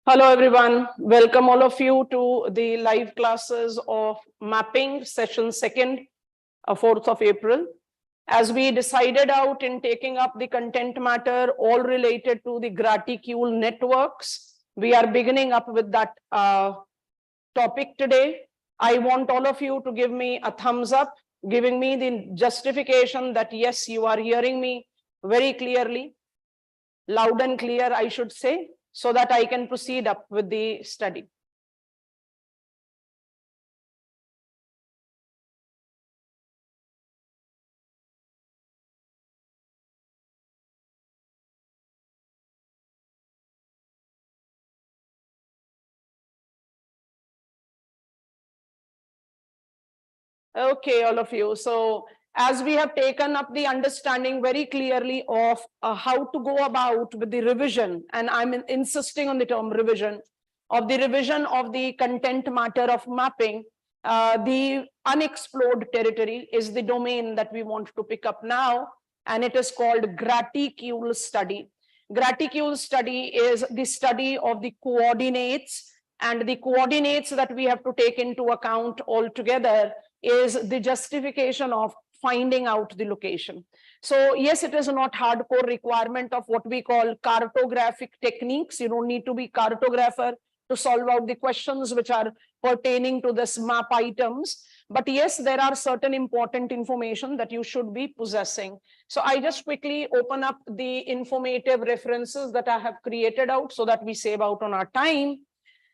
Hello everyone, welcome all of you to the live classes of mapping session 2nd, 4th of April. As we decided out in taking up the content matter all related to the Graticule networks, we are beginning up with that topic today. I want all of you to give me a thumbs up, giving me the justification that yes, you are hearing me very clearly, loud and clear, I should say, so that I can proceed up with the study. Okay, all of you. So as we have taken up the understanding very clearly of how to go about with the revision, and I'm insisting on the term revision of the content matter of mapping, the unexplored territory is the domain that we want to pick up now, and it is called Graticule study. Graticule study is the study of the coordinates, and the coordinates that we have to take into account altogether is the justification of finding out the location. So yes, it is not hardcore requirement of what we call cartographic techniques. You don't need to be cartographer to solve out the questions which are pertaining to this map items. But yes, there are certain important information that you should be possessing. So I just quickly open up the informative references that I have created out so that we save out on our time.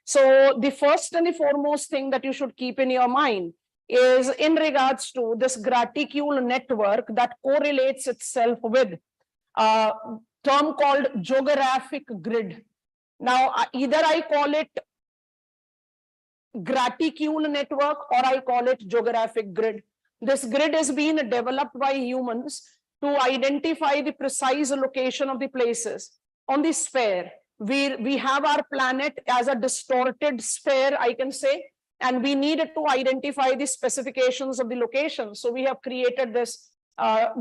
So the first and the foremost thing that you should keep in your mind is in regards to this Graticule network that correlates itself with a term called geographic grid. Now, either I call it Graticule network or I call it geographic grid. This grid is being developed by humans to identify the precise location of the places on the sphere. We have our planet as a distorted sphere, I can say, and we needed to identify the specifications of the location. So we have created this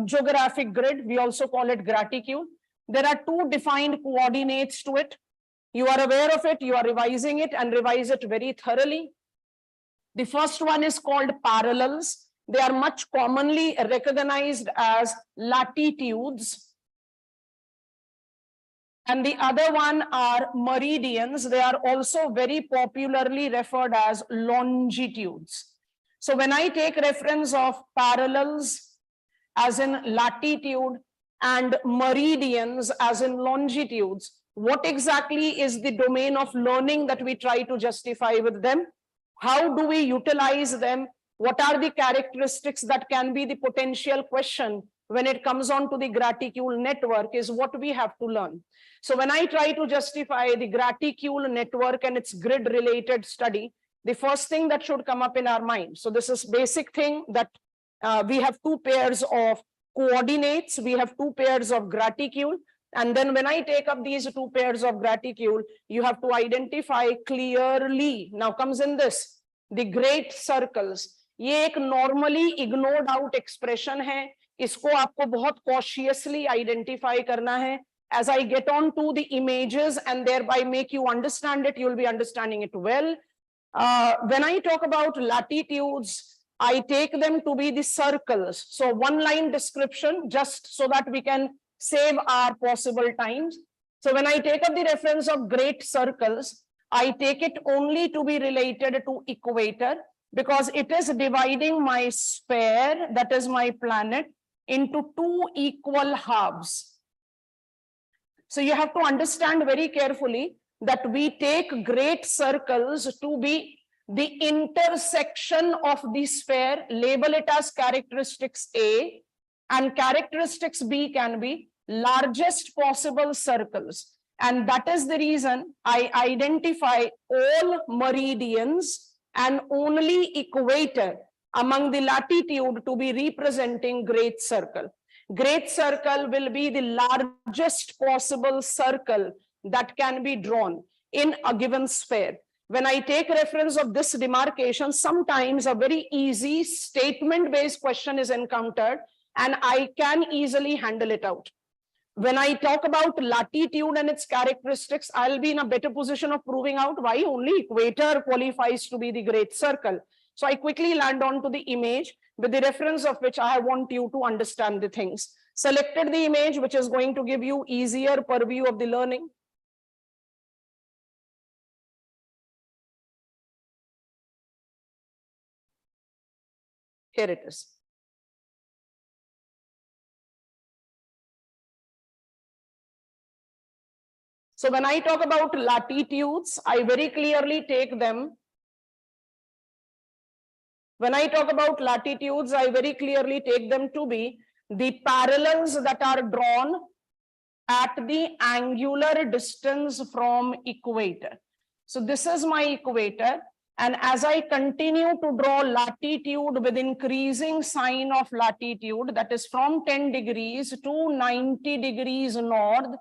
geographic grid. We also call it Graticule. There are two defined coordinates to it. You are aware of it, you are revising it and revise it very thoroughly. The first one is called parallels. They are much commonly recognized as latitudes. And the other one are meridians. They are also very popularly referred as longitudes. So when I take reference of parallels as in latitude and meridians as in longitudes, what exactly is the domain of learning that we try to justify with them? How do we utilize them? What are the characteristics that can be the potential question when it comes on to the Graticule network is what we have to learn. So when I try to justify the Graticule network and its grid related study, the first thing that should come up in our mind. So this is basic thing that we have two pairs of coordinates, we have two pairs of Graticule. And then when I take up these two pairs of Graticule, you have to identify clearly. Now comes in this, the great circles. ये एक normally ignored out expression है. इसको आपको बहुत cautiously identify करना है. As I get on to the images and thereby make you understand it, you will be understanding it well. When I talk about latitudes, I take them to be the circles. So one line description just so that we can save our possible times. So when I take up the reference of great circles, I take it only to be related to equator because it is dividing my sphere, that is my planet, into two equal halves. So you have to understand very carefully that we take great circles to be the intersection of the sphere, label it as characteristics A, and characteristics B can be largest possible circles. And that is the reason I identify all meridians and only equator among the latitude to be representing great circle. Great circle will be the largest possible circle that can be drawn in a given sphere. When I take reference of this demarcation, sometimes a very easy statement-based question is encountered and I can easily handle it out. When I talk about latitude and its characteristics, I'll be in a better position of proving out why only equator qualifies to be the great circle. So I quickly land on to the image with the reference of which I want you to understand the things. Selected the image which is going to give you easier purview of the learning. Here it is. So when I talk about latitudes, I very clearly take them. When I talk about latitudes, I very clearly take them to be the parallels that are drawn at the angular distance from equator. So this is my equator. And as I continue to draw latitude with increasing sign of latitude, that is from 10 degrees to 90 degrees north,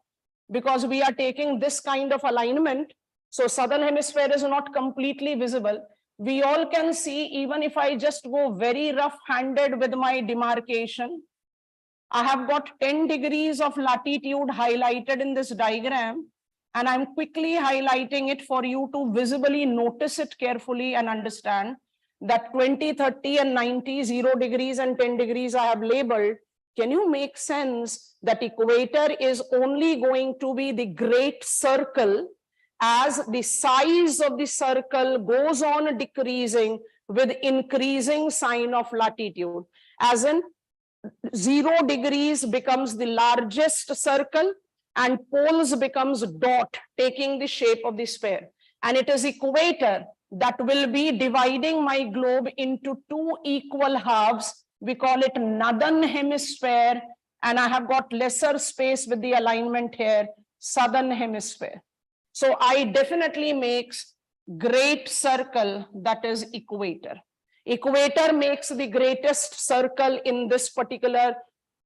because we are taking this kind of alignment. So southern hemisphere is not completely visible. We all can see, even if I just go very rough-handed with my demarcation, I have got 10 degrees of latitude highlighted in this diagram, and I'm quickly highlighting it for you to visibly notice it carefully and understand that 20, 30 and 90, 0 degrees and 10 degrees I have labeled. Can you make sense that equator is only going to be the great circle as the size of the circle goes on decreasing with increasing sign of latitude? As in 0 degrees becomes the largest circle and poles becomes dot, taking the shape of the sphere. And it is equator that will be dividing my globe into 2 equal halves. We call it northern hemisphere, and I have got lesser space with the alignment here, southern hemisphere. So I definitely makes great circle, that is equator. Equator makes the greatest circle in this particular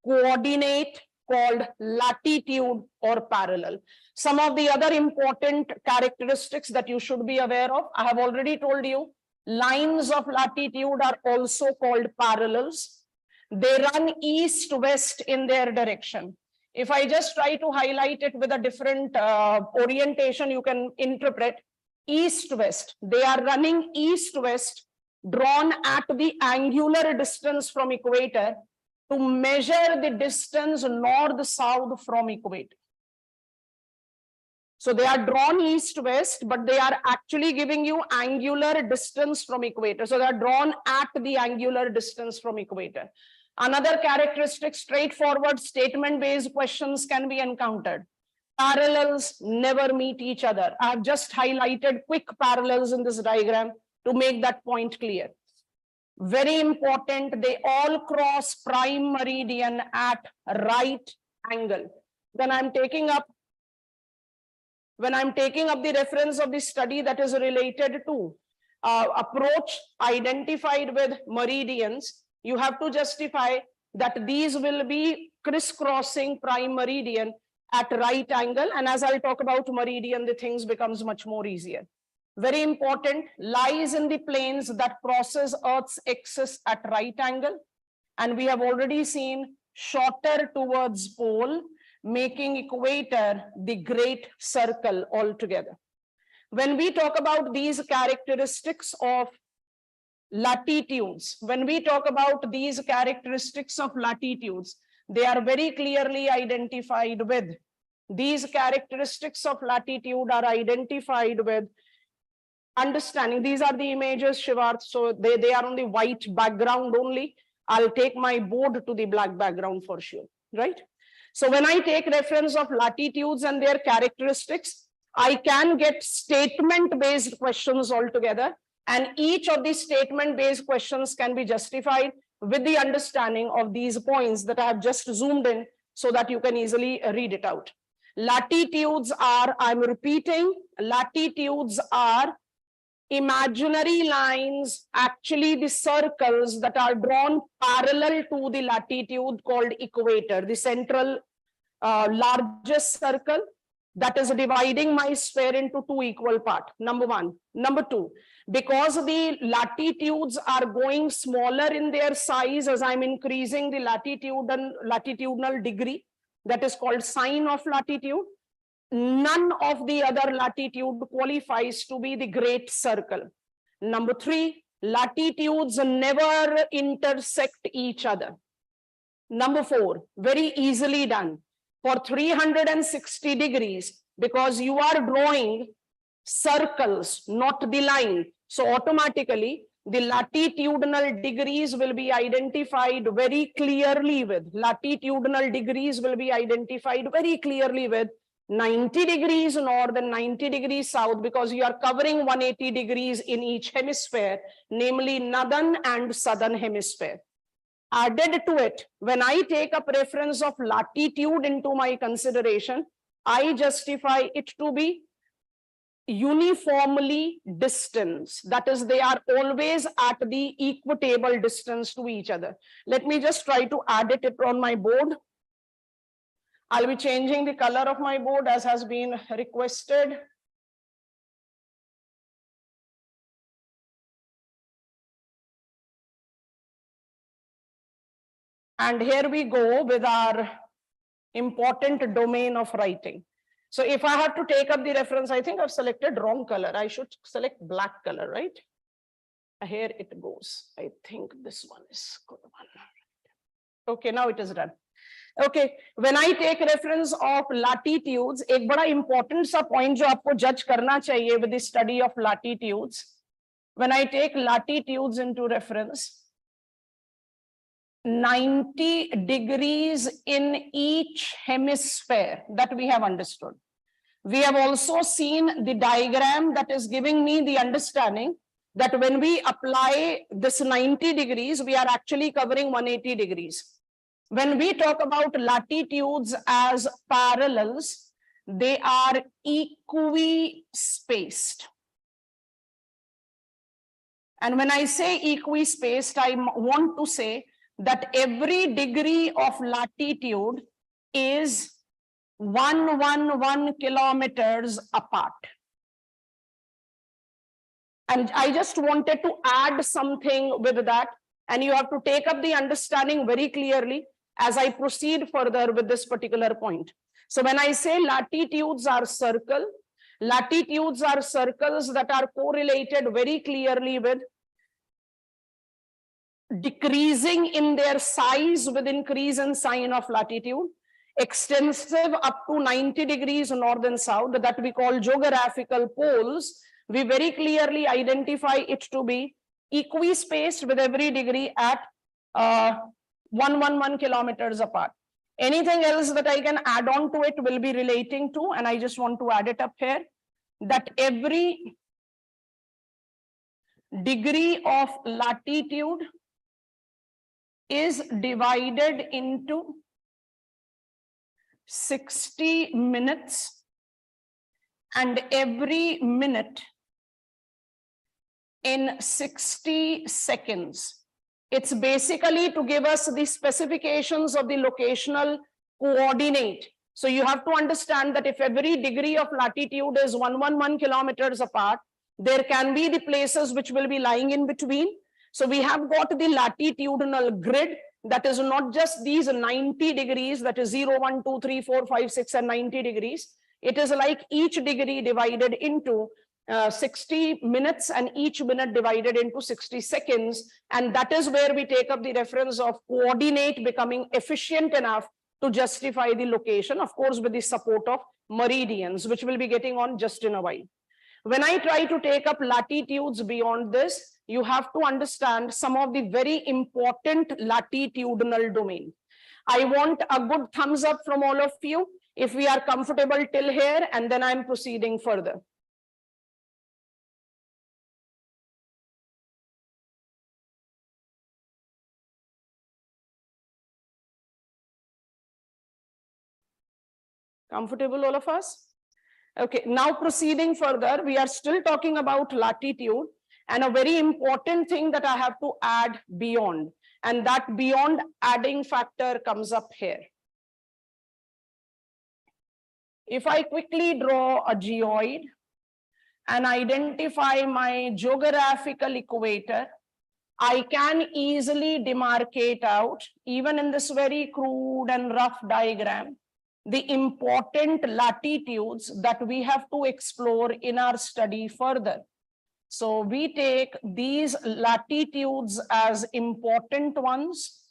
coordinate called latitude or parallel. Some of the other important characteristics that you should be aware of, I have already told you, lines of latitude are also called parallels. They run east-west in their direction. If I just try to highlight it with a different orientation, you can interpret east-west. They are running east-west, drawn at the angular distance from equator to measure the distance north-south from equator. So they are drawn east-west, but they are actually giving you angular distance from equator. So they are drawn at the angular distance from equator. Another characteristic, straightforward statement-based questions can be encountered. Parallels never meet each other. I have just highlighted quick parallels in this diagram to make that point clear. Very important, they all cross prime meridian at right angle. When I'm taking up the reference of the study that is related to approach identified with meridians, you have to justify that these will be crisscrossing prime meridian at right angle. And as I'll talk about meridian, the things becomes much more easier. Very important, lies in the planes that crosses Earth's axis at right angle. And we have already seen shorter towards pole, making equator the great circle altogether. When we talk about these characteristics of latitudes, they are very clearly identified with. These characteristics of latitude are identified with understanding. These are the images, Shivarth, so they are on the white background only. I'll take my board to the black background for sure, right? So when I take reference of latitudes and their characteristics, I can get statement-based questions altogether, and each of these statement-based questions can be justified with the understanding of these points that I have just zoomed in so that you can easily read it out. Latitudes are, I'm repeating, latitudes are imaginary lines, actually the circles that are drawn parallel to the latitude called equator, the central largest circle that is dividing my sphere into 2 equal parts. Number 1. Number 2, because the latitudes are going smaller in their size as I'm increasing the latitudinal degree, that is called sign of latitude. None of the other latitude qualifies to be the great circle. Number 3, latitudes never intersect each other. Number 4, very easily done. For 360 degrees, because you are drawing circles, not the line, so automatically the latitudinal degrees will be identified very clearly with, 90 degrees north and 90 degrees south, because you are covering 180 degrees in each hemisphere, namely northern and southern hemisphere. Added to it, when I take up reference of latitude into my consideration, I justify it to be uniformly distance. That is, they are always at the equitable distance to each other. Let me just try to add it on my board. I'll be changing the color of my board as has been requested. And here we go with our important domain of writing. So if I have to take up the reference, I think I've selected wrong color. I should select black color, right? Here it goes. I think this one is good one. Okay, now it is done. Okay, when I take reference of latitudes, एक बड़ा important सा point जो आपको judge करना चाहिए with the study of latitudes. When I take latitudes into reference, 90 degrees in each hemisphere, that we have understood. We have also seen the diagram that is giving me the understanding that when we apply this 90 degrees, we are actually covering 180 degrees. When we talk about latitudes as parallels, they are equi-spaced. And when I say equi-spaced, I want to say that every degree of latitude is 111 kilometers apart. And I just wanted to add something with that, and you have to take up the understanding very clearly as I proceed further with this particular point. So when I say latitudes are circles that are correlated very clearly with decreasing in their size with increase in sign of latitude, extensive up to 90 degrees north and south, that we call geographical poles. We very clearly identify it to be equi-spaced with every degree at 111 kilometers apart. Anything else that I can add on to it will be relating to, and I just want to add it up here, that every degree of latitude is divided into 60 minutes, and every minute in 60 seconds. It's basically to give us the specifications of the locational coordinate. So you have to understand that if every degree of latitude is 111 kilometers apart, there can be the places which will be lying in between. So we have got the latitudinal grid, that is not just these 90 degrees, that is 0, 1, 2, 3, 4, 5, 6, and 90 degrees. It is like each degree divided into 60 minutes and each minute divided into 60 seconds. And that is where we take up the reference of coordinate becoming efficient enough to justify the location, of course, with the support of meridians, which we'll be getting on just in a while. When I try to take up latitudes beyond this, you have to understand some of the very important latitudinal domain. I want a good thumbs up from all of you if we are comfortable till here, and then I'm proceeding further. Comfortable, all of us? Okay, now proceeding further, we are still talking about latitude, and a very important thing that I have to add beyond, and that beyond adding factor comes up here. If I quickly draw a geoid and identify my geographical equator, I can easily demarcate out, even in this very crude and rough diagram, the important latitudes that we have to explore in our study further. So we take these latitudes as important ones.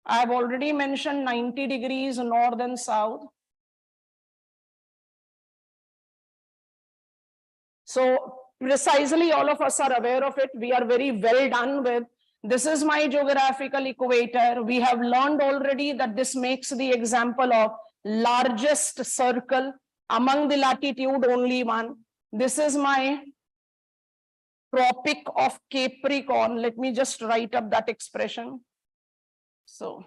I have already mentioned 90 degrees north and south. So precisely all of us are aware of it. We are very well done with. This is my geographical equator. We have learned already that this makes the example of largest circle among the latitude, only one. This is my Tropic of Capricorn. Let me just write up that expression. So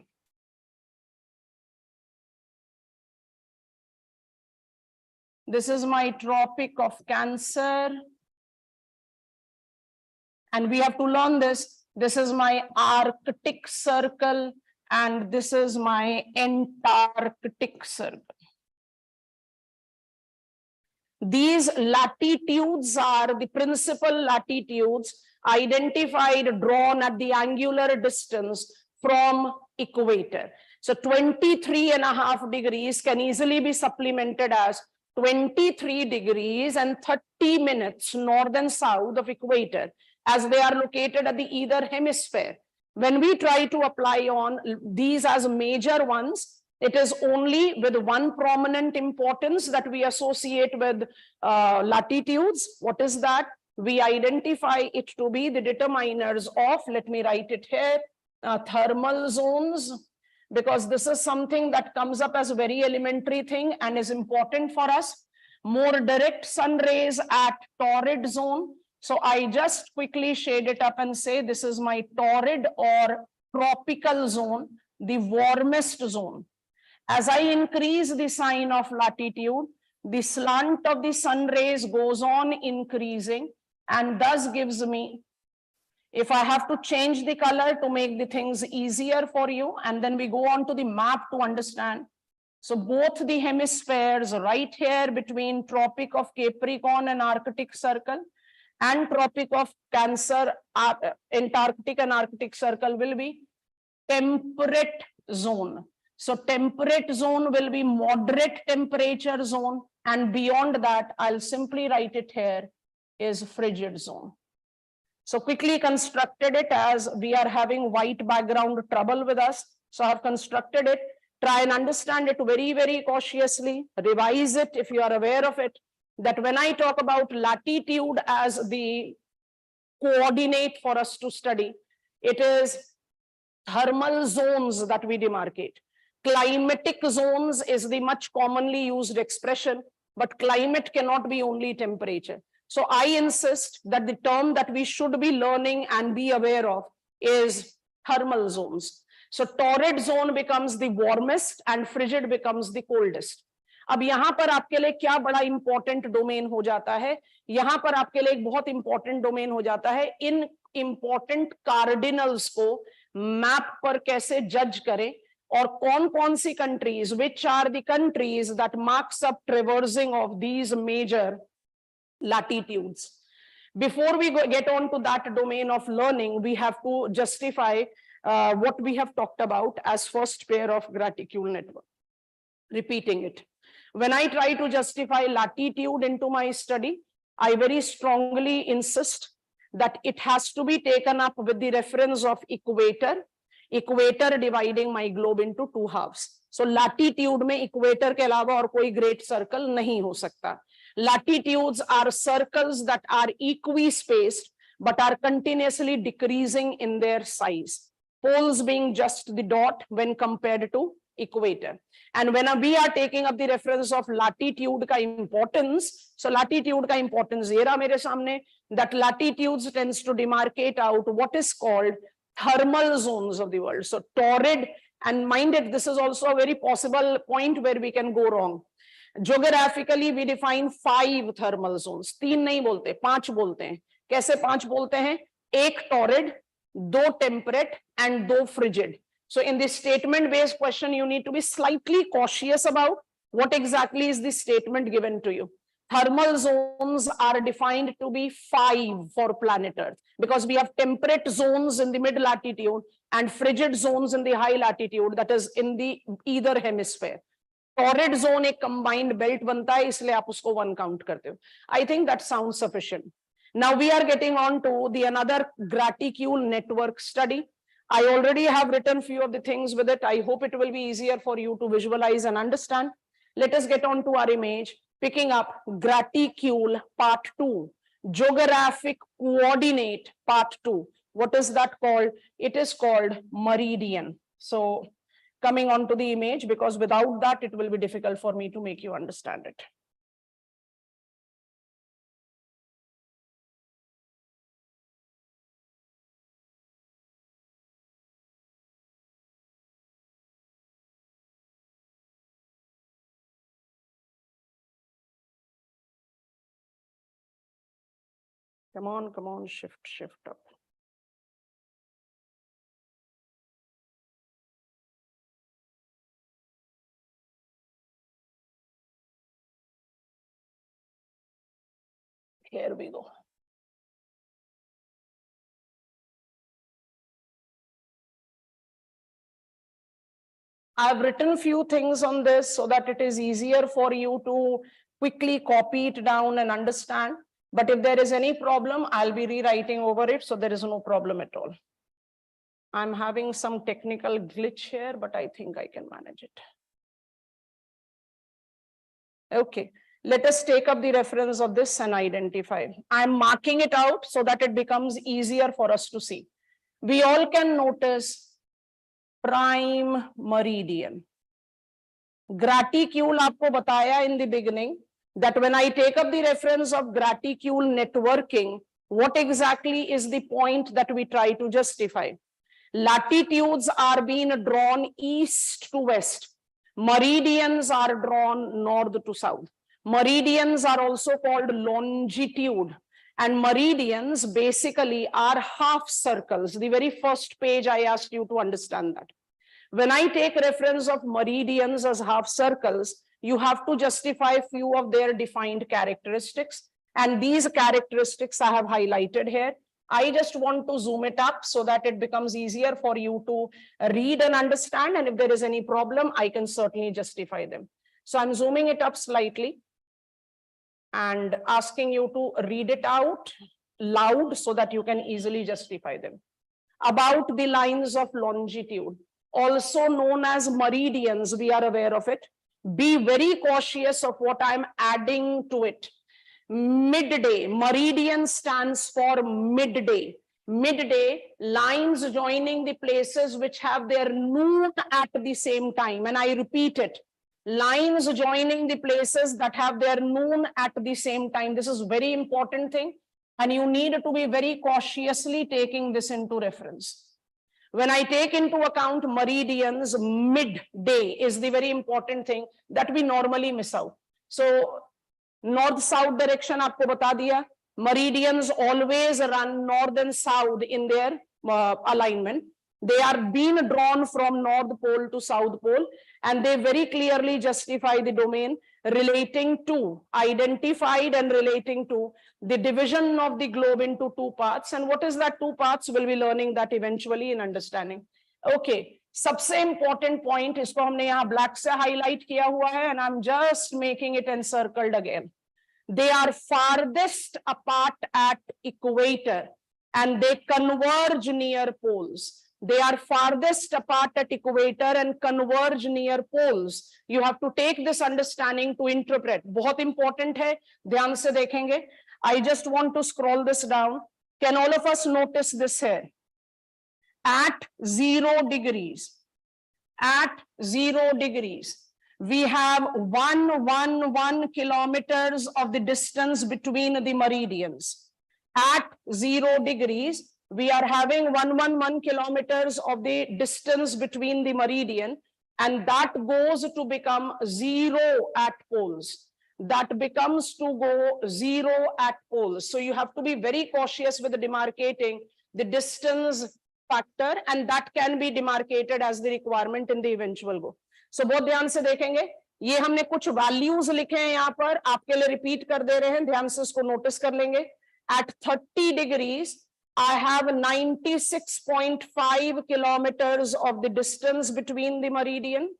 this is my Tropic of Cancer. And we have to learn this. This is my Arctic Circle, and this is my Antarctic Circle. These latitudes are the principal latitudes identified, drawn at the angular distance from equator. So 23.5 degrees can easily be supplemented as 23 degrees and 30 minutes north and south of equator, as they are located at the either hemisphere. When we try to apply on these as major ones, it is only with one prominent importance that we associate with latitudes. What is that? We identify it to be the determiners of, let me write it here, thermal zones, because this is something that comes up as a very elementary thing and is important for us. More direct sun rays at torrid zone. So I just quickly shade it up and say this is my torrid or tropical zone, the warmest zone. As I increase the sign of latitude, the slant of the sun rays goes on increasing, and thus gives me, if I have to change the color to make the things easier for you, and then we go on to the map to understand. So both the hemispheres right here between Tropic of Capricorn and Arctic Circle and Tropic of Cancer, Antarctic and Arctic Circle will be temperate zone. So temperate zone will be moderate temperature zone, and beyond that, I'll simply write it here is frigid zone. So quickly constructed it, as we are having white background trouble with us. So I've constructed it. Try and understand it very, very cautiously. Revise it if you are aware of it. That when I talk about latitude as the coordinate for us to study, it is thermal zones that we demarcate. Climatic zones is the much commonly used expression, but climate cannot be only temperature. So I insist that the term that we should be learning and be aware of is thermal zones. So torrid zone becomes the warmest and frigid becomes the coldest. अब यहाँ पर आपके लिए क्या बड़ा important domain हो जाता है, यहाँ पर आपके लिए एक बहुत इंपॉर्टेंट डोमेन हो जाता है, इन इंपॉर्टेंट कार्डिनल्स को मैप पर कैसे जज करें, और कौन कौन सी countries, which are the countries that marks up traversing of these major latitudes. Before we get on to that domain of learning, we have to justify what we have talked about as first pair of graticule network. Repeating it. When I try to justify latitude into my study, I very strongly insist that it has to be taken up with the reference of equator dividing my globe into two halves. So latitude में equator के अलावा और कोई great circle नहीं हो सकता. Latitudes are circles that are equispaced but are continuously decreasing in their size. Poles being just the dot when compared to equator. And when we are taking up the reference of latitude का importance, so latitude का importance ये रहा मेरे सामने, that latitudes tends to demarcate out what is called thermal zones of the world. So torrid, and mind it, this is also a very possible point where we can go wrong. Geographically we define 5 thermal zones. 3 नहीं बोलते, 5 बोलते हैं. कैसे 5 बोलते हैं? 1 torrid, 2 temperate and 2 frigid. So in this statement based question, you need to be slightly cautious about what exactly is the statement given to you. Thermal zones are defined to be 5 for planet Earth, because we have temperate zones in the mid latitude and frigid zones in the high latitude, that is in the either hemisphere. Torrid zone एक combined belt बनता है, इसलिए आप उसको 1 count करते हो. I think that sounds sufficient. Now we are getting on to the another graticule network study. I already have written few of the things with it. I hope it will be easier for you to visualize and understand. Let us get on to our image, picking up graticule part 2, geographic coordinate part 2. What is that called? It is called meridian. So coming on to the image, because without that it will be difficult for me to make you understand it. Come on, shift up. Here we go. I've written few things on this so that it is easier for you to quickly copy it down and understand. But if there is any problem, I'll be rewriting over it, so there is no problem at all. I'm having some technical glitch here, but I think I can manage it. Okay, let us take up the reference of this and identify. I'm marking it out so that it becomes easier for us to see. We all can notice prime meridian. Graticule आपको बताया in the beginning that when I take up the reference of graticule networking, what exactly is the point that we try to justify? Latitudes are being drawn east to west. Meridians are drawn north to south. Meridians are also called longitude. And meridians basically are half circles. The very first page I asked you to understand that. When I take reference of meridians as half circles, you have to justify few of their defined characteristics. And these characteristics I have highlighted here. I just want to zoom it up so that it becomes easier for you to read and understand. And if there is any problem, I can certainly justify them. So I'm zooming it up slightly and asking you to read it out loud so that you can easily justify them. About the lines of longitude, also known as meridians, we are aware of it. Be very cautious of what I'm adding to it. Midday, meridian stands for midday. Midday, lines joining the places which have their noon at the same time. And I repeat it, lines joining the places that have their noon at the same time. This is very important thing. And you need to be very cautiously taking this into reference. When I take into account meridians, midday is the very important thing that we normally miss out. So north-south direction आपको बता दिया. Meridians always run north and south in their alignment. They are being drawn from North Pole to South Pole, and they very clearly justify the domain relating to, identified and relating to the division of the globe into 2 parts. And what is that 2 parts? We'll be learning that eventually in understanding. Okay, सबसे important point, इसको हमने यहाँ black से highlight किया हुआ है, and I'm just making it encircled again. They are farthest apart at equator and they converge near poles. They are farthest apart at equator and converge near poles. You have to take this understanding to interpret. बहुत important है, ध्यान से देखेंगे. I just want to scroll this down. Can all of us notice this here? At 0 degrees, we have 111 kilometers of the distance between the meridians. At 0 degrees, we are having 111 kilometers of the distance between the meridian, and that goes to become 0 at poles. That becomes to go 0 at poles. So you have to be very cautious with demarcating the distance factor, and that can be demarcated as the requirement in the eventual go. So both ध्यान से देखेंगे. ये हमने कुछ values लिखे हैं यहाँ पर, आपके लिए रिपीट कर दे रहे हैं, ध्यान से इसको नोटिस कर लेंगे। At 30 degrees I have 96.5 kilometers of the distance between the meridian.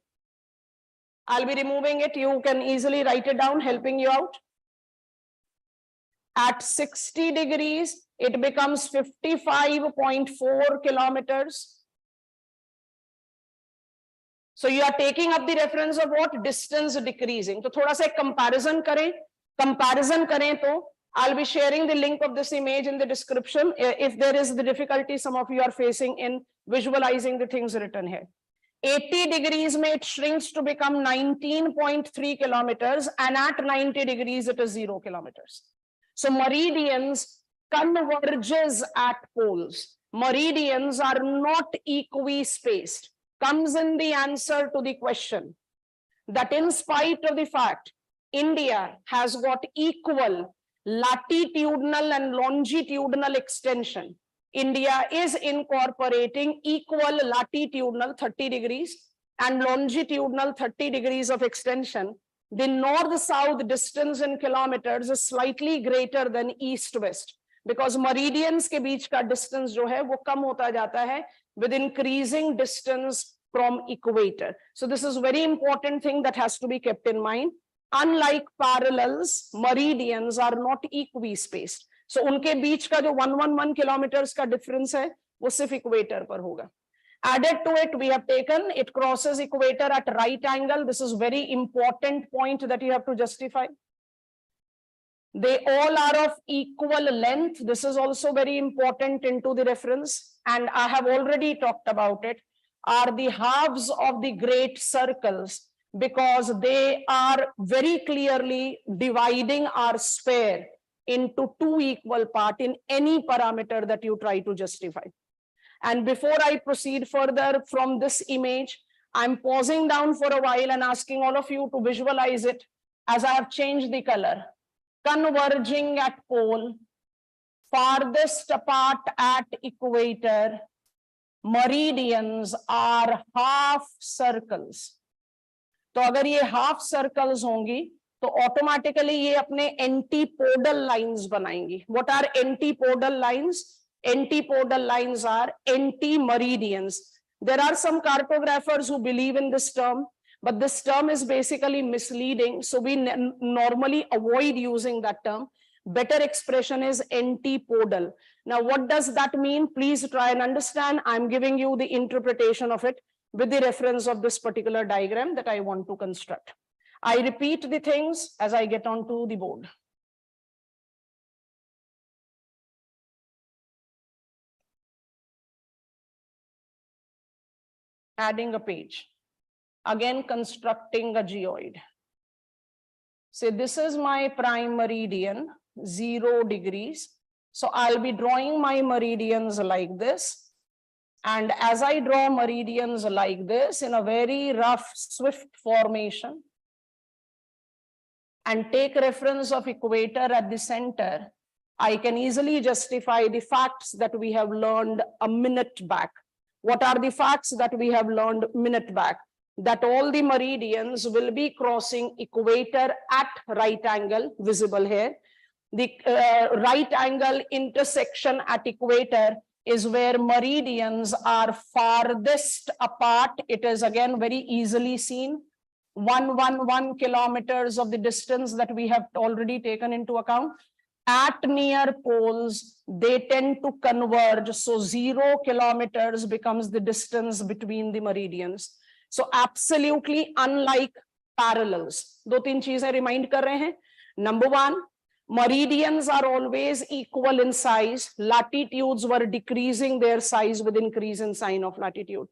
I'll be removing it. You can easily write it down, helping you out. At 60 degrees, it becomes 55.4 kilometers. So you are taking up the reference of what? Distance decreasing. तो थोड़ा सा एक comparison करें तो I'll be sharing the link of this image in the description if there is the difficulty some of you are facing in visualizing the things written here. 80 degrees में it shrinks to become 19.3 kilometers, and at 90 degrees it is 0 kilometers. So meridians converges at poles. Meridians are not equi-spaced. Comes in the answer to the question that in spite of the fact India has got equal latitudinal and longitudinal extension, India is incorporating equal latitudinal 30 degrees and longitudinal 30 degrees of extension. The north-south distance in kilometers is slightly greater than east-west because meridians के बीच का distance जो है वो कम होता जाता है with increasing distance from equator. So this is very important thing that has to be kept in mind. Unlike parallels, meridians are not equi-spaced. So उनके बीच का जो 111 kilometers का difference है वो सिर्फ equator पर होगा. Added to it, we have taken it crosses equator at right angle. This is very important point that you have to justify. They all are of equal length. This is also very important into the reference, and I have already talked about it. Are the halves of the great circles because they are very clearly dividing our sphere into two equal parts in any parameter that you try to justify. And before I proceed further from this image, I'm pausing down for a while and asking all of you to visualize it as I have changed the color. Converging at pole, farthest apart at equator, meridians are half circles. तो अगर ये half circles होंगी तो automatically ये अपने antipodal lines बनाएंगी. What are antipodal lines? Antipodal lines are anti-meridians. There are some cartographers who believe in this term, but this term is basically misleading. So we normally avoid using that term. Better expression is antipodal. Now, what does that mean? Please try and understand. I'm giving you the interpretation of it with the reference of this particular diagram that I want to construct. I repeat the things as I get onto the board. Adding a page. Again, constructing a geoid. Say this is my prime meridian, 0 degrees. So I'll be drawing my meridians like this. And as I draw meridians like this in a very rough, swift formation, and take reference of equator at the center, I can easily justify the facts that we have learned a minute back. What are the facts that we have learned a minute back? That all the meridians will be crossing equator at right angle, visible here. The right angle intersection at equator is where meridians are farthest apart. It is again very easily seen. 111 kilometers of the distance that we have already taken into account. At near poles, they tend to converge. So 0 kilometers becomes the distance between the meridians. So absolutely unlike parallels. दो तीन चीजें remind कर रहे हैं. Number one, meridians are always equal in size. Latitudes were decreasing their size with increase in sign of latitude.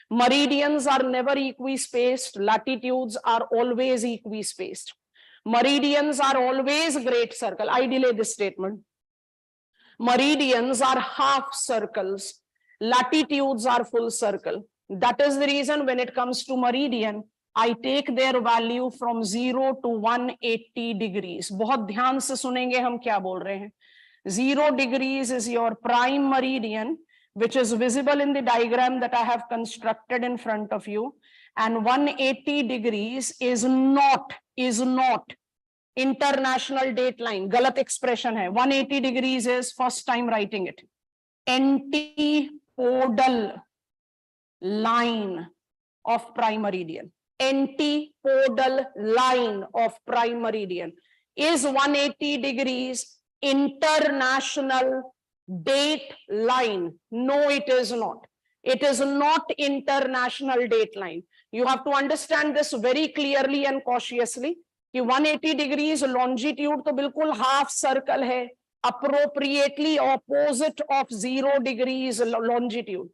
Meridians are never equi-spaced. Latitudes are always equi-spaced. Meridians are always great circle. I delay this statement. Meridians are half circles. Latitudes are full circle. That is the reason when it comes to meridian, I take their value from 0 to 180 degrees. बहुत ध्यान से सुनेंगे हम क्या बोल रहे हैं. 0 degrees is your prime meridian, which is visible in the diagram that I have constructed in front of you. and 180 degrees is not international date line. गलत expression है. 180 degrees is first time writing it. Antipodal line of prime meridian. Antipodal line of prime meridian. Is 180 degrees international date line? No, it is not. It is not international date line. You have to understand this very clearly and cautiously. कि 180 degrees longitude तो बिल्कुल half circle है, appropriately opposite of 0 degrees longitude.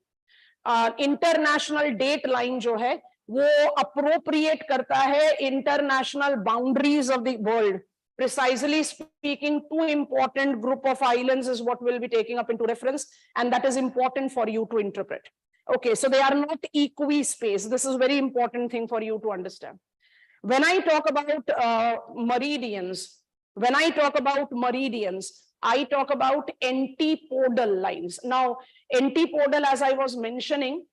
International date line जो है वो appropriate करता है international boundaries of the world. Precisely speaking, two important group of islands is what we'll be taking up into reference, and that is important for you to interpret. Okay, so they are not equi-space. This is a very important thing for you to understand. When I talk about meridians, I talk about antipodal lines. Now, antipodal, as I was mentioning,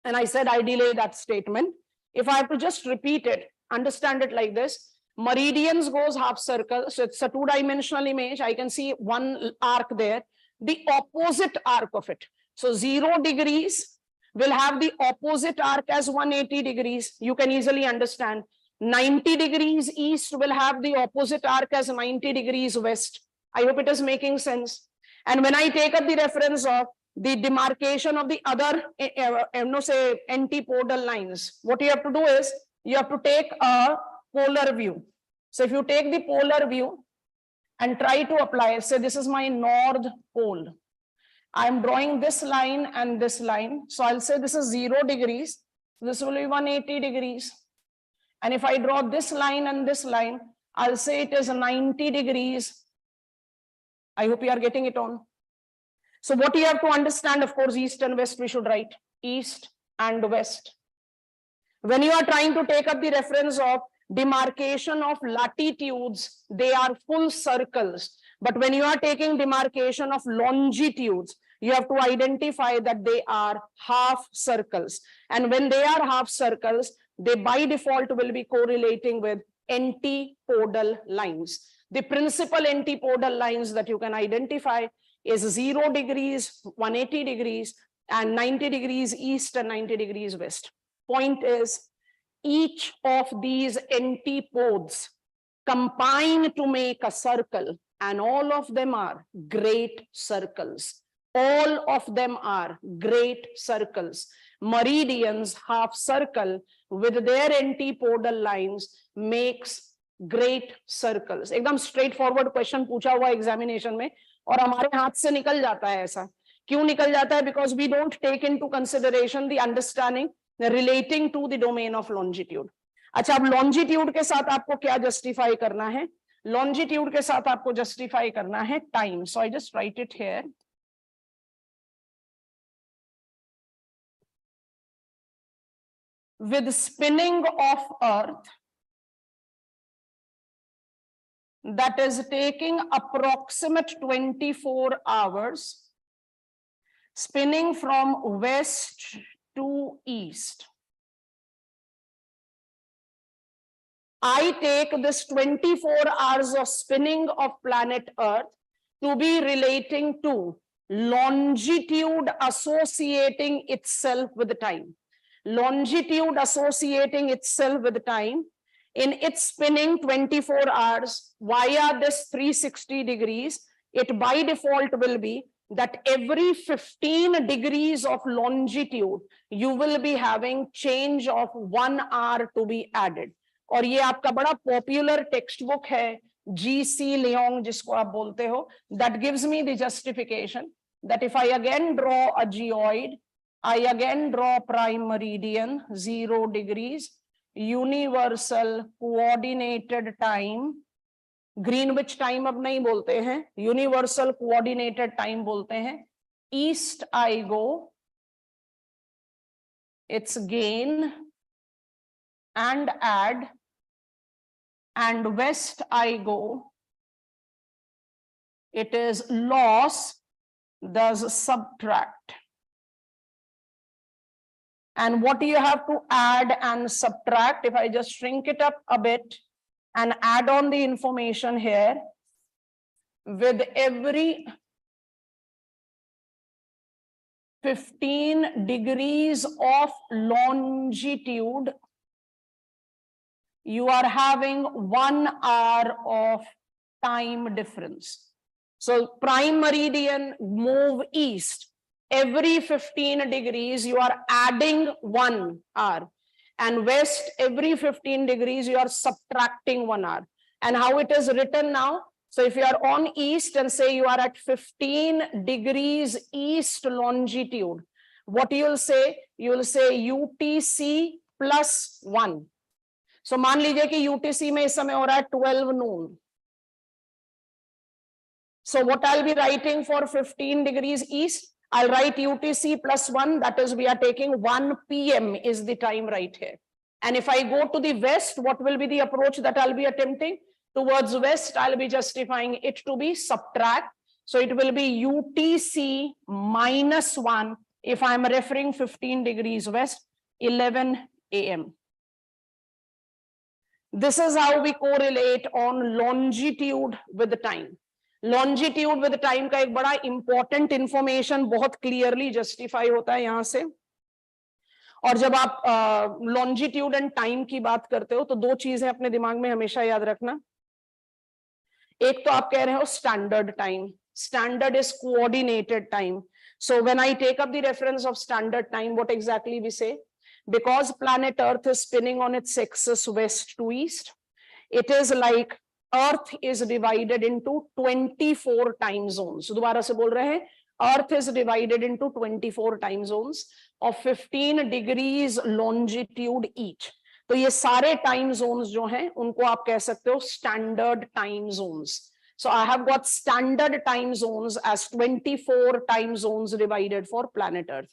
and I said I delay that statement. If I have to just repeat it, understand it like this. Meridians goes half circle, so it's a two-dimensional image. I can see one arc there, the opposite arc of it. So 0 degrees will have the opposite arc as 180 degrees. You can easily understand. 90 degrees east will have the opposite arc as 90 degrees west. I hope it is making sense. And when I take up the reference of the demarcation of the other, say antipodal lines, what you have to do is you have to take a polar view. So if you take the polar view and try to apply, say this is my north pole. I'm drawing this line and this line. So I'll say this is 0 degrees. This will be 180 degrees. And if I draw this line and this line, I'll say it is 90 degrees. I hope you are getting it on. So what you have to understand, of course, east and west, we should write east and west. When you are trying to take up the reference of demarcation of latitudes, they are full circles. But when you are taking demarcation of longitudes, you have to identify that they are half circles. And when they are half circles, they by default will be correlating with antipodal lines. The principal antipodal lines that you can identify is 0 degrees, 180 degrees, and 90 degrees east and 90 degrees west. Point is, each of these antipodes combine to make a circle, and all of them are great circles. All of them are great circles. Meridians, half circle with their antipodal lines, makes great circles. एकदम straightforward question पूछा हुआ examination में, और हमारे हाथ से निकल जाता है ऐसा. क्यों निकल जाता है? Because we don't take into consideration the understanding relating to the domain of longitude. अच्छा, अब longitude के साथ आपको क्या justify करना है? Longitude के साथ आपको justify करना है time. So I just write it here. With spinning of Earth, that is taking approximate 24 hours, spinning from west to east. I take this 24 hours of spinning of planet Earth to be relating to longitude associating itself with the time. Longitude associating itself with the time in its spinning 24 hours via this 360 degrees, it by default will be that every 15 degrees of longitude, you will be having change of 1 hour to be added. और ये आपका बड़ा popular textbook है, G.C. Leong जिसको आप बोलते हो, that gives me the justification that if I again draw a geoid, I again draw prime meridian, 0 degrees, universal coordinated time, Greenwich time अब नहीं बोलते हैं, universal coordinated time बोलते हैं. East I go, it's gain and add, and west I go, it is loss, thus subtract. And what do you have to add and subtract? If I just shrink it up a bit and add on the information here, with every 15 degrees of longitude, you are having 1 hour of time difference. So prime meridian, move east. Every 15 degrees, you are adding 1 hour. And west, every 15 degrees, you are subtracting 1 hour. And how it is written now? So if you are on east and say you are at 15 degrees east longitude, what you will say? You will say UTC plus 1. So मान लीजिए कि UTC में इस समय हो रहा है 12 noon. So what I'll be writing for 15 degrees east, I'll write UTC plus 1, that is we are taking 1 PM is the time right here. And if I go to the west, what will be the approach that I'll be attempting? Towards west, I'll be justifying it to be subtract. So it will be UTC minus 1 if I'm referring 15 degrees west, 11 AM. This is how we correlate on longitude with the time. Longitude with time का एक बड़ा important information बहुत clearly justify होता है यहां से। और जब आप लॉन्जिट्यूड एंड टाइम की बात करते हो तो दो चीजें अपने दिमाग में हमेशा याद रखना। एक तो आप कह रहे हो standard time, standard is coordinated time. So when I take up the reference of standard time, what exactly we say, because planet earth is spinning on its axis west to east, it is like Earth is divided into 24 time zones. So दोबारा से बोल रहे हैं, Earth is divided into 24 time zones of 15 degrees longitude each. तो ये सारे time zones जो हैं उनको आप कह सकते हो standard time zones. So I have got standard time zones as 24 time zones divided for planet Earth.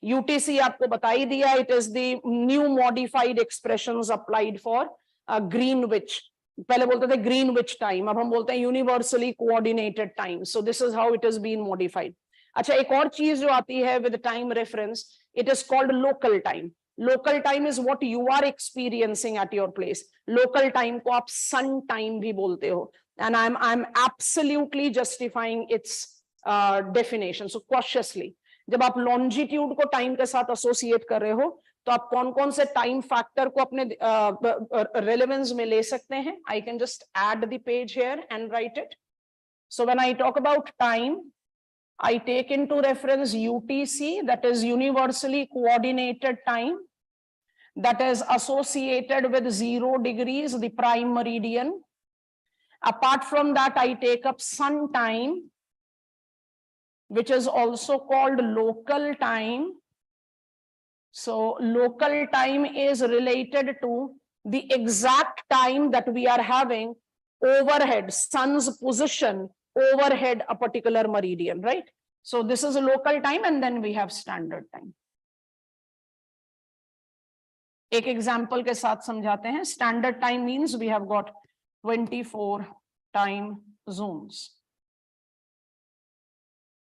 UTC आपको बता ही दिया, it is the new modified expressions applied for Greenwich. पहले बोलते थे ग्रीनविच टाइम, अब हम बोलते हैं universally coordinated time. So this is how it is been modified. अच्छा, एक और चीज जो आती है with time reference, it is called local time. Local time is what you are experiencing at your place. Local time को आप sun time भी बोलते हो, and I am absolutely justifying its definition. So cautiously जब आप longitude को time के साथ एसोसिएट कर रहे हो तो आप कौन कौन से टाइम फैक्टर को अपने रेलेवेंस में ले सकते हैं। I can just add the page here and write it. So when I talk about time, I take into reference UTC, that is universally coordinated time, that is associated with 0 degrees, the prime meridian. Apart from that, I take up sun time, which is also called local time. So local time is related to the exact time that we are having overhead, sun's position overhead a particular meridian, right? So this is a local time, and then we have standard time. एक example के साथ समझाते हैं। Standard time means we have got 24 time zones.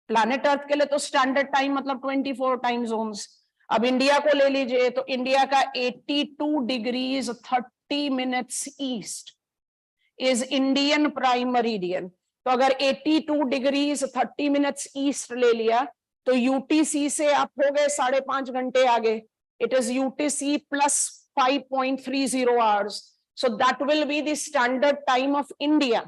Planet earth के लिए तो standard time मतलब 24 time Jones. अब इंडिया को ले लीजिए तो इंडिया का 82 degrees 30 minutes east is Indian prime meridian. तो अगर 82 डिग्रीज 30 मिनट्स ईस्ट ले लिया तो यूटीसी से आप हो गए 5.5 घंटे आगे। It is UTC plus 5.30 hours. So that will be the standard time of India.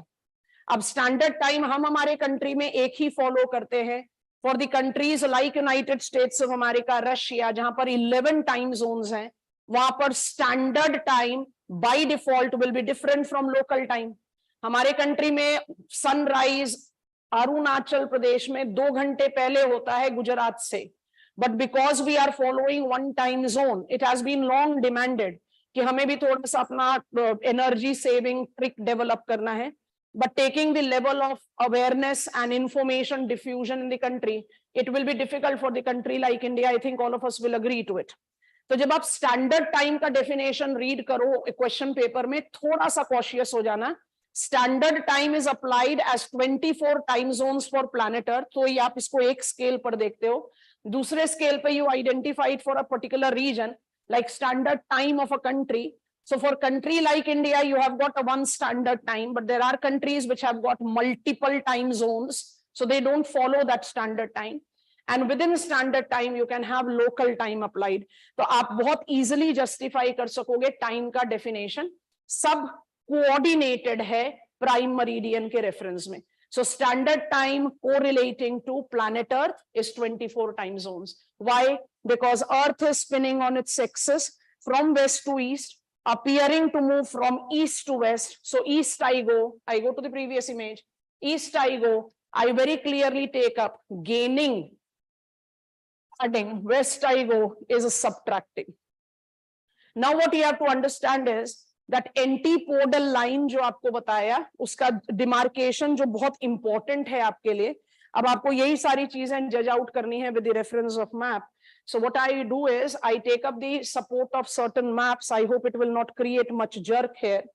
अब standard time हम हमारे कंट्री में एक ही फॉलो करते हैं। For the countries like United States of America, Russia, जहां पर 11 टाइम जोन्स हैं, वहां पर standard time by default will be different from local time. हमारे कंट्री में सनराइज अरुणाचल प्रदेश में 2 घंटे पहले होता है गुजरात से, but because we are following one time zone, it has been long demanded कि हमें भी थोड़ा सा अपना energy saving trick develop करना है। But taking the level of awareness and information diffusion in the country, it will be difficult for the country like India. I think all of us will agree to it. तो जब आप standard time का definition read करो question paper में, थोड़ा सा cautious हो जाना। Standard time is applied as 24 time zones for planet earth. तो ये आप इसको एक स्केल पर देखते हो। दूसरे स्केल पे you identified for a particular region like standard time of a country. So for country like India, you have got a one standard time, but there are countries which have got multiple time zones, so they don't follow that standard time. And within standard time, you can have local time applied. तो आप बहुत easily justify कर सकोगे time का definition. सब coordinated है prime meridian के reference में. So standard time correlating to planet Earth is 24 time zones. Why? Because Earth is spinning on its axis from west to east, appearing to move from east to west. So east I go to the previous image. East I go, I very clearly take up gaining, adding. West I go is subtracting. Now what you have to understand is that antipodal line जो आपको बताया उसका demarcation जो बहुत important है आपके लिए। अब आपको यही सारी चीजें जज आउट करनी है with the reference of map. So what I do is I take up the support of certain maps. I hope it will not create much jerk here.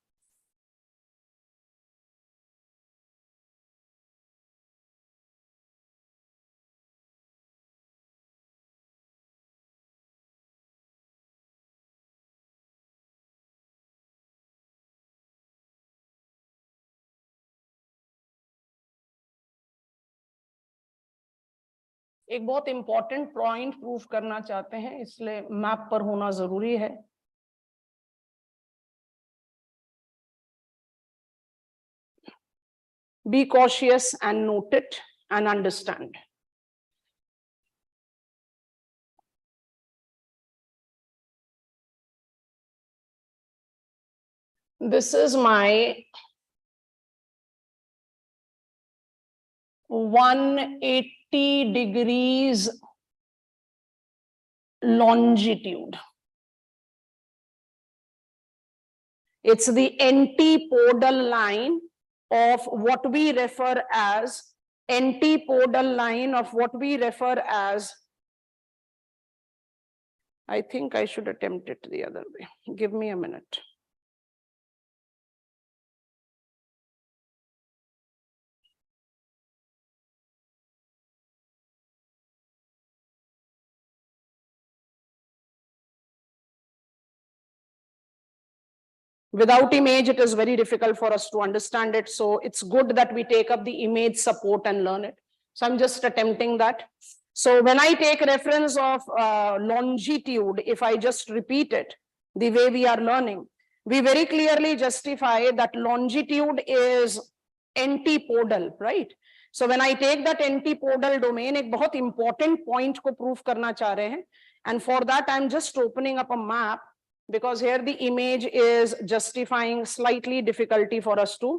एक बहुत इंपॉर्टेंट पॉइंट प्रूव करना चाहते हैं, इसलिए map पर होना जरूरी है। Be cautious and note it and understand. This is my 180 degrees longitude. It's the antipodal line of what we refer as I think I should attempt it the other way. Give me a minute. Without image, it is very difficult for us to understand it. So it's good that we take up the image support and learn it. So I'm just attempting that. So when I take reference of longitude, if I just repeat it the way we are learning, we very clearly justify that longitude is antipodal, right? So when I take that antipodal domain, एक बहुत important point को prove करना चाह रहे हैं, and for that I'm just opening up a map, because here the image is justifying slightly difficulty for us to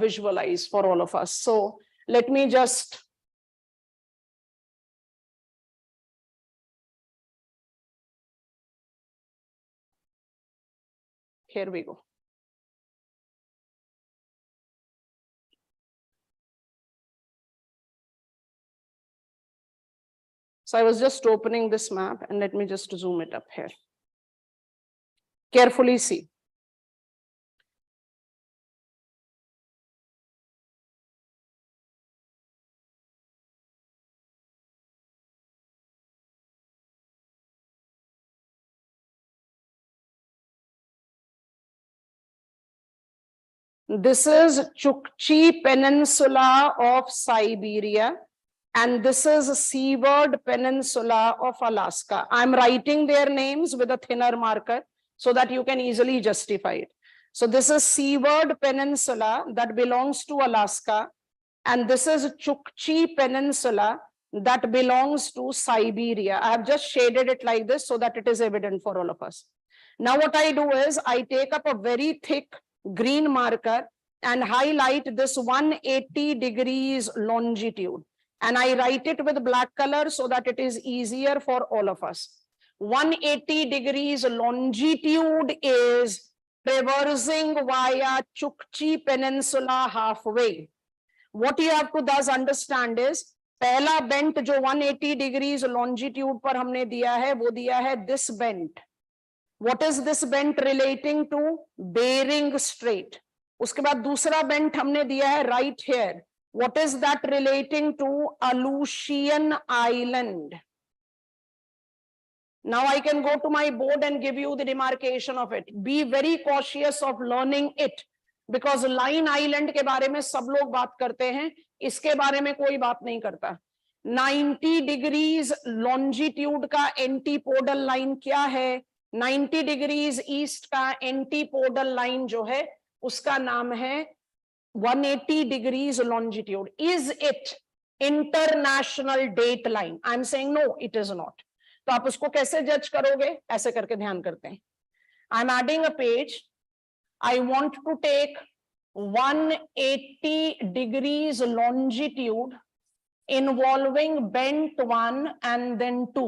visualize for all of us. So let me just here we go. So I was just opening this map, and let me just zoom it up here. Carefully see. This is Chukchi Peninsula of Siberia, and this is Seaward Peninsula of Alaska. I'm writing their names with a thinner marker so that you can easily justify it. So this is Seaward Peninsula that belongs to Alaska, and this is Chukchi Peninsula that belongs to Siberia. I have just shaded it like this so that it is evident for all of us. Now what I do is I take up a very thick green marker and highlight this 180 degrees longitude, and I write it with black color so that it is easier for all of us. 180 degrees longitude is traversing via Chukchi Peninsula halfway. What you have to thus understand is, पहला bent जो 180 degrees longitude पर हमने दिया है, वो दिया है this bent. What is this bent relating to? Bering Strait. उसके बाद दूसरा बेंट हमने दिया है right here, what is that relating to Aleutian island. Now I can go to my board and give you the demarcation of it. Be very cautious of learning it because line island के बारे में सब लोग बात करते हैं, इसके बारे में कोई बात नहीं करता. 90 डिग्रीज लॉन्जिट्यूड का एंटीपोडल लाइन क्या है? 90 डिग्रीज ईस्ट का एंटीपोडल लाइन जो है उसका नाम है 180 degrees longitude. Is it international date line? I am saying no, it is not. तो आप उसको कैसे जज करोगे? ऐसे करके ध्यान करते हैं. I am adding a page. I want to take 180 degrees longitude involving bent 1 and then 2.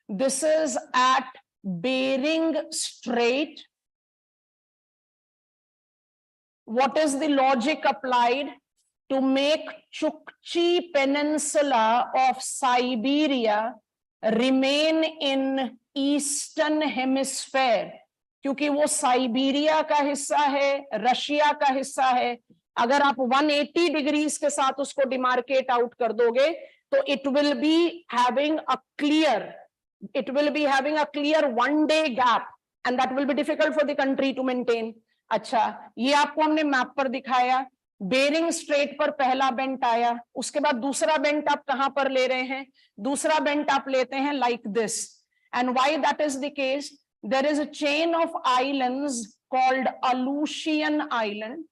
This is at Bering Strait. What is the logic applied to make Chukchi Peninsula of Siberia remain in Eastern Hemisphere? क्योंकि वो Siberia का हिस्सा है, Russia का हिस्सा है. अगर आप 180 डिग्रीज के साथ उसको डिमार्केट आउट कर दोगे तो it will be having a clear 1 day gap and that will be difficult for the country to maintain. अच्छा, ये आपको हमने मैप पर दिखाया. बेरिंग स्ट्रेट पर पहला बेंट आया, उसके बाद दूसरा बेंट आप कहां पर ले रहे हैं? दूसरा बेंट आप लेते हैं like this. And why that is the case? There is a chain of islands called Aleutian Island.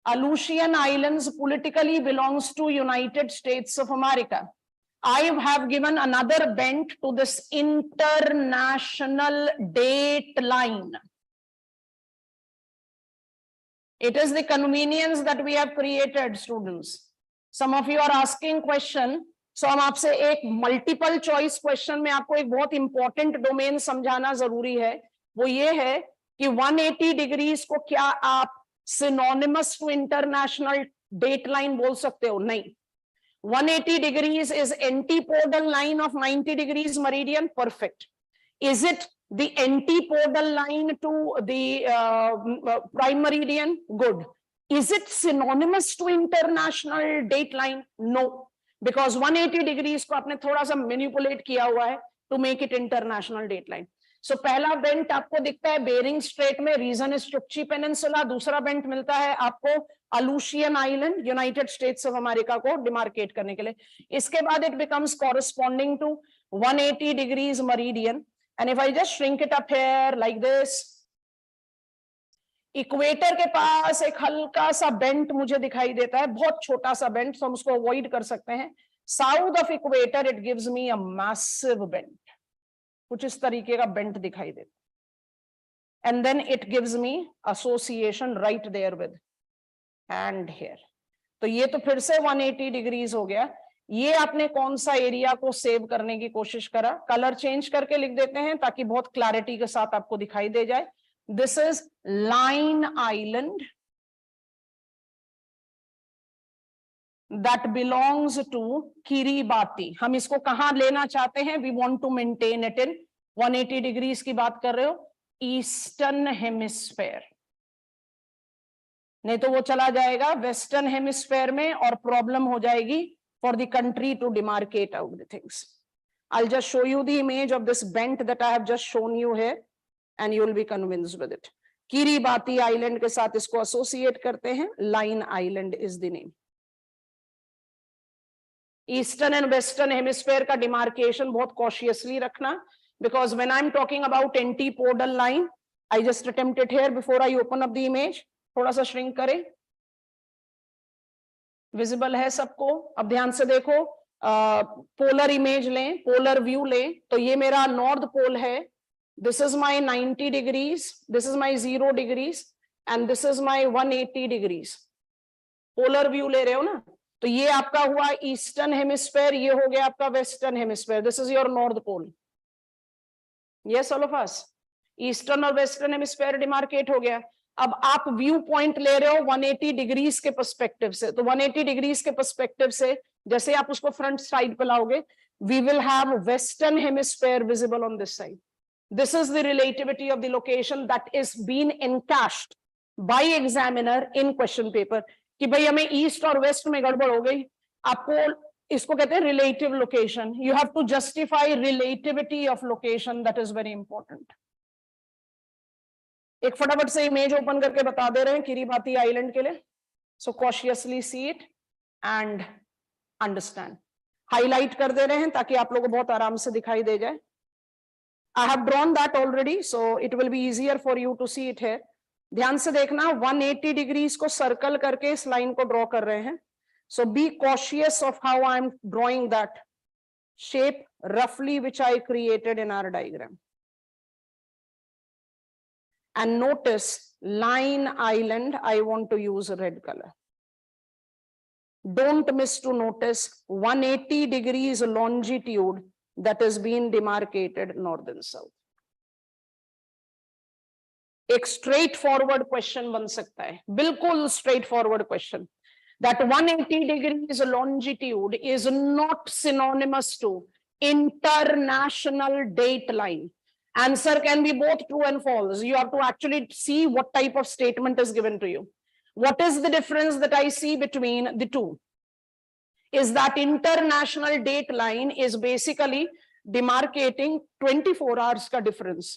Aleutian Islands politically belongs to United States of America. I have given another bent to this international date line. It is the convenience that we have created, students. Some of you are asking question. So हम आपसे एक multiple choice question में आपको एक बहुत important domain समझाना जरूरी है. वो ये है कि 180 डिग्रीज को क्या आप synonymous to international date line बोल सकते हो? नहीं. 180 degrees is antipodal line of 90 degrees meridian. Perfect. Is it the antipodal line to the prime meridian? Good. Is it synonymous to international date line? No, because 180 degrees को आपने थोड़ा सा manipulate किया हुआ है to make it international date line. So पहला bent आपको दिखता है बेरिंग स्ट्रेट में, रीजन इज चुक्ची पेनिनसुला. दूसरा बेंट मिलता है आपको Aleutian Island, United States of America को डिमार्केट करने के लिए. इसके बाद it becomes corresponding to 180 degrees meridian. And if I just shrink it up here like this, equator के पास एक हल्का सा बेंट मुझे दिखाई देता है, बहुत छोटा सा बेंट, तो हम उसको अवॉइड कर सकते हैं. South of equator it gives me a massive bent. कुछ इस तरीके का बेंट दिखाई देता. And then it gives me association right there with and here. तो ये तो फिर से 180 डिग्रीज हो गया. ये आपने कौन सा एरिया को सेव करने की कोशिश करा? कलर चेंज करके लिख देते हैं ताकि बहुत क्लैरिटी के साथ आपको दिखाई दे जाए. This is line island that belongs to Kiribati. हम इसको कहां लेना चाहते हैं? We want to maintain it in 180 degrees की बात कर रहे हो, ईस्टर्न हेमिस्फेयर. नहीं तो वो चला जाएगा वेस्टर्न हेमिस्फेयर में और प्रॉब्लम हो जाएगी for the country to demarcate out the things. I'll just show you the image of this bent that I have just shown you here and you will be convinced with it. Kiribati Island के साथ इसको associate करते हैं. Line Island is the name. Eastern and western hemisphere का demarcation बहुत cautiously रखना, because when I am talking about antipodal line, I just attempt it here before I open up the image. थोड़ा सा shrink करें. Visible है सबको? अब ध्यान से देखो. पोलर इमेज लें, पोलर व्यू लें. तो ये मेरा नॉर्थ पोल है. This is my 90 degrees, this is my 0 degrees and this is my 180 degrees. Polar view ले रहे हो ना? तो ये आपका हुआ ईस्टर्न हेमिस्फेयर, ये हो गया आपका western hemisphere. This is your north pole. Yes all of us. Eastern और वेस्टर्न हेमिस्फेयर डिमार्केट हो गया. अब आप व्यू पॉइंट ले रहे हो 180 डिग्रीज के पर्सपेक्टिव से. तो 180 डिग्रीज के पर्सपेक्टिव से जैसे आप उसको फ्रंट साइड पे लाओगे, we will have western hemisphere visible on this side. This is the relativity of the location that is being encashed by examiner in question paper. कि भाई हमें ईस्ट और वेस्ट में गड़बड़ हो गई, आपको इसको कहते हैं relative location. You have to justify relativity of location, that is very important. एक फटाफट से इमेज ओपन करके बता दे रहे हैं किरीबाती आइलैंड के लिए. So cautiously see it and understand. Highlight कर दे रहे हैं ताकि आप लोगों को बहुत आराम से दिखाई दे जाए. I have drawn that already, so it will be easier for you to see it here. ध्यान से देखना, 180 डिग्रीज को सर्कल करके इस लाइन को ड्रॉ कर रहे हैं. So be cautious of how I am drawing that shape roughly which I created in our diagram. And notice line island, I want to use red color. Don't miss to notice 180 degrees longitude that is being demarcated north and south. एक straight forward question बन सकता है, बिल्कुल straight forward question, that 180 degrees longitude is not synonymous to international date line. Answer can be both true and false. You have to actually see what type of statement is given to you. What is the difference that I see between the two? Is that international date line is basically demarcating 24 hours का difference.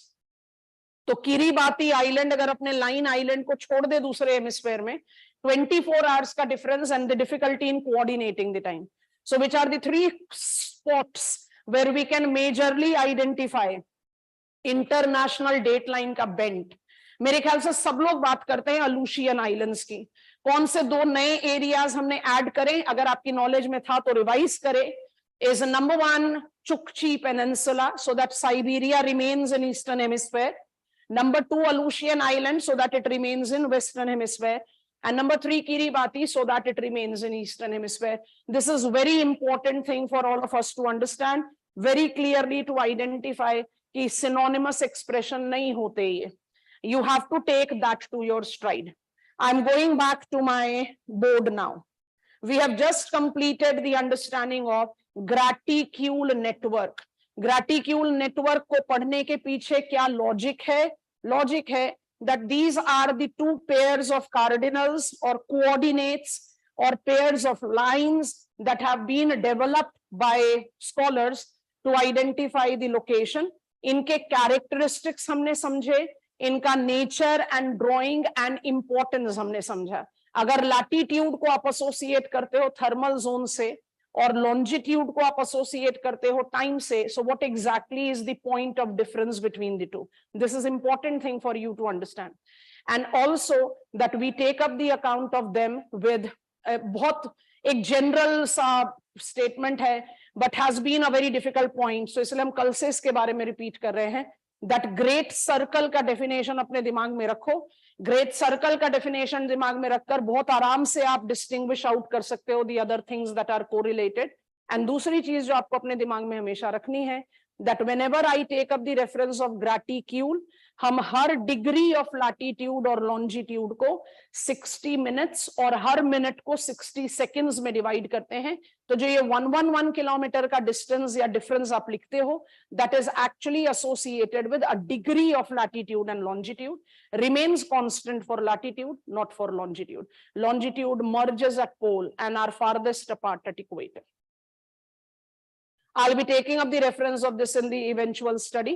तो Kiribati island अगर अपने line island को छोड़ दे दूसरे hemisphere में, 24 hours का difference and the difficulty in coordinating the time. So which are the three spots where we can majorly identify international date line का bent? मेरे ख्याल से सब लोग बात करते हैं अलूशियन आइलैंड्स की. कौन से दो नए एरियाज हमने ऐड करें, अगर आपकी नॉलेज में था तो रिवाइज करें. Is number one Chukchi Peninsula, so that Siberia remains in Eastern Hemisphere. Number two Aleutian Island, so that it remains in Western Hemisphere. And number three Kiribati, so that it remains in Eastern Hemisphere. This is very important thing for all of us to understand very clearly, to identify कि synonymous expression नहीं होते ये. You have to take that to your stride. I'm going back to my board now. We have just completed the understanding of graticule network. Graticule network को पढ़ने के पीछे क्या logic है? लॉजिक है that these are the two pairs of cardinals or coordinates or pairs of lines that have been developed by scholars to identify the location. इनके characteristics हमने समझे, इनका nature and drawing and importance हमने समझा. अगर latitude को आप associate करते हो थर्मल जोन से और लॉन्जिट्यूड को आप एसोसिएट करते हो टाइम से, so what exactly is the point of difference between the two? This is important thing for you to understand. And also that we take up the account of them with बहुत एक general सा statement है, but has been a very difficult point. So इसलिए हम कल से इसके बारे में रिपीट कर रहे हैं. दैट ग्रेट सर्कल का डेफिनेशन अपने दिमाग में रखो. ग्रेट सर्कल का डेफिनेशन दिमाग में रखकर बहुत आराम से आप डिस्टिंग्विश आउट कर सकते हो the other things that are correlated. And दूसरी चीज जो आपको अपने दिमाग में हमेशा रखनी है, that whenever I take up the reference of graticule, हम हर डिग्री ऑफ लैटिट्यूड और लॉन्जिट्यूड को 60 मिनट्स और हर मिनट को 60 सेकेंड्स में डिवाइड करते हैं. तो जो ये 111 किलोमीटर का डिस्टेंस या डिफरेंस आप लिखते हो, that is actually associated with a degree of latitude and longitude. Remains constant for latitude, not for longitude. Longitude merges at pole and are farthest apart at equator. I'll be taking up the reference of this in the eventual study,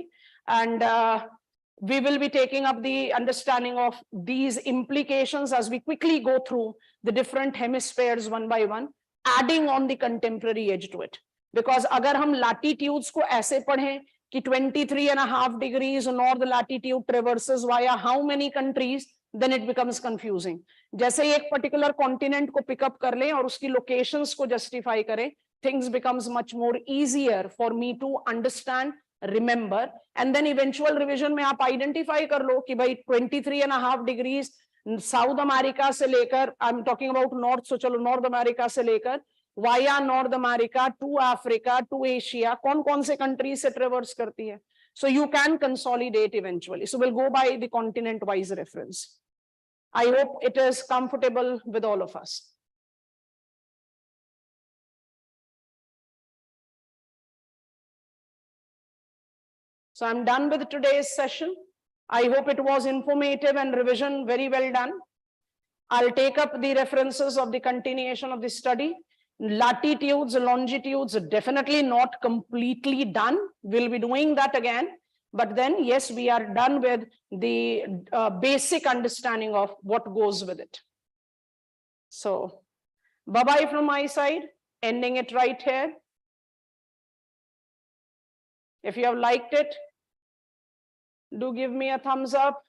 and we will be taking up the understanding of these implications as we quickly go through the different hemispheres one by one, adding on the contemporary edge to it. Because अगर हम latitudes को ऐसे पढ़ें कि 23.5 degrees north latitude traverses via how many countries, then it becomes confusing. जैसे एक particular continent को pick up कर लें और उसकी locations को justify करें, things becomes much more easier for me to understand, remember, and then eventual revision में आप identify कर लो कि भाई 23.5 degrees साउथ अमेरिका से लेकर, I am talking about north, so चलो नॉर्थ अमेरिका से लेकर via North America to Africa to Asia, कौन कौन से कंट्री से ट्रेवर्स करती है. So you can consolidate eventually. So will go by the continent wise reference. I hope it is comfortable with all of us. So I'm done with today's session. I hope it was informative and revision very well done. I'll take up the references of the continuation of the study. Latitudes, longitudes, definitely not completely done. We'll be doing that again. But then, yes, we are done with the basic understanding of what goes with it. So, bye-bye from my side, ending it right here. If you have liked it, do give me a thumbs up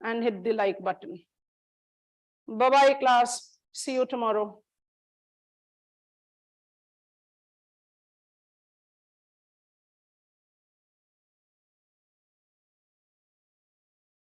and hit the like button. Bye-bye, class. See you tomorrow.